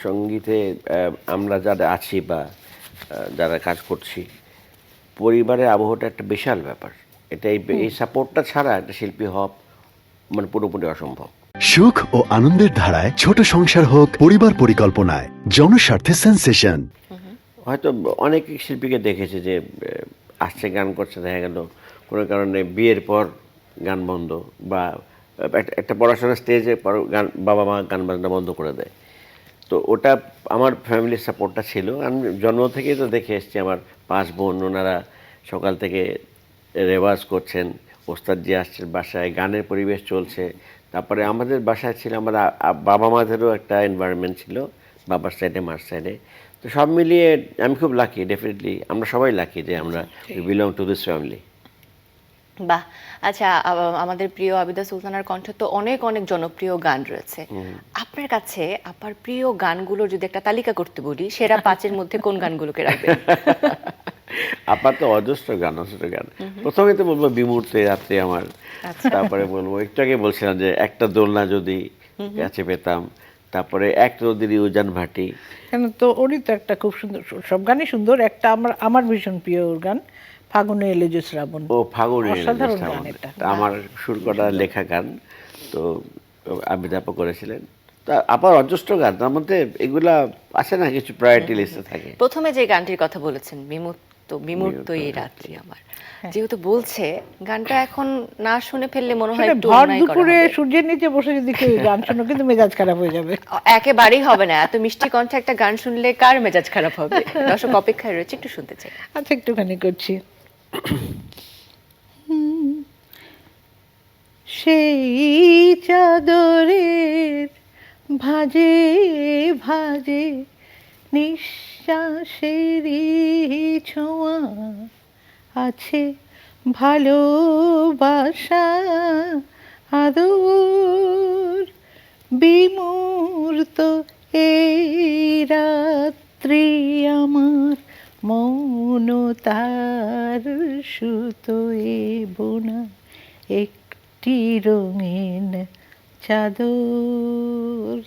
সঙ্গীতে আমরা যারা আছি বা যারা কাজ করছি, পরিবারের আবহটা একটা বিশাল ব্যাপার। এটা এই সাপোর্টটা ছাড়া একটা শিল্পী হওয়া মানে পুরোপুরি অসম্ভব। সুখ ও আনন্দের ধারায় ছোট সংসার হোক পরিবার পরিকল্পনায় জনস্বার্থে সেন্সেশন। হয়তো অনেক শিল্পীকে দেখেছে যে আসছে গান করছে, দেখা গেল কোনো কারণে বিয়ের পর গান বন্ধ, বা একটা পড়াশোনার স্টেজে গান, বাবা মা গান বাজনা বন্ধ করে দেয়। তো ওটা আমার ফ্যামিলির সাপোর্টটা ছিল। আমি জন্ম থেকেই তো দেখে এসেছি আমার 5 বোন, ওনারা সকাল থেকে রেওয়াজ করছেন, ওস্তাদজি আসছেন বাসায়, গানের পরিবেশ চলছে। তারপরে আমাদের বাসায় ছিল আমার বাবা মাদেরও একটা এনভায়রনমেন্ট ছিল, বাবার সাইডে মার সাইডে। তো সব মিলিয়ে আমি খুব লাকি, ডেফিনেটলি আমরা সবাই লাকি যে আমরা বিলং টু দিস ফ্যামিলি। বাহ। আচ্ছা, আমাদের প্রিয় আবিদা সুলতানার কণ্ঠে তো অনেক অনেক জনপ্রিয় গান রয়েছে। আপনার কাছে আপনার প্রিয় গানগুলোর যদি একটা তালিকা করতে বলি, সেরা 5-এর মধ্যে কোন গানগুলোকে রাখবেন? আপাতত অজস্র গান, অজস্র গান। প্রথমে তো বলবো বিমূর্তে রাত্রে আমার, তারপরে বলবো একটু আগে বলছিলাম যে একটা দোলনা যদি কাছে পেতাম, তারপরে এক নদীর উজান ভাটি। কেন তো ওরই তো একটা খুব সুন্দর, সব গানই সুন্দর। একটা আমার আমার ভীষণ প্রিয় ওর গান, ফাগুনে এলে যে শ্রাবণ। ও ফাগুনে এলে যে অসাধারণ শ্রাবণ, গান এটা। আমার সুর করা লেখা গান। তো আবিদ আপা করেছিলেন। তা আপার অজস্র গান, তার মধ্যে এগুলা আছে না কিছু প্রায়োরিটি লিস্টে থাকে। প্রথমে যে গানটির কথা বলেছেন, বিমূর্ত বিমূর্ত এই রাত্রি আমার, যেহেতু বলছে, গানটা এখন না শুনে ফেললে মনে হয় সেটা একটু ভর অন্যায় করা দুপুরে হবে। সূর্যের নিচে বসে যদি কেউ এই গান শোনো, কিন্তু মেজাজ খারাপ হয়ে যাবে। একেবারেই হবে না, এত মিষ্টি কণ্ঠে একটা গান শুনলে কার মেজাজ খারাপ হবে? দর্শক অপেক্ষায় রয়েছে, একটু শুনতে চাই। আচ্ছা, একটুখানি করছি। সেই চাদরের ভাজে ভাজে নিঃশ্বাসেরই ছোঁয়া আছে, ভালোবাসা আদর, বিমূর্ত এই রাত্রি আমার, মৌন তার সুতোয় বোনা একটি রঙিন চাদর।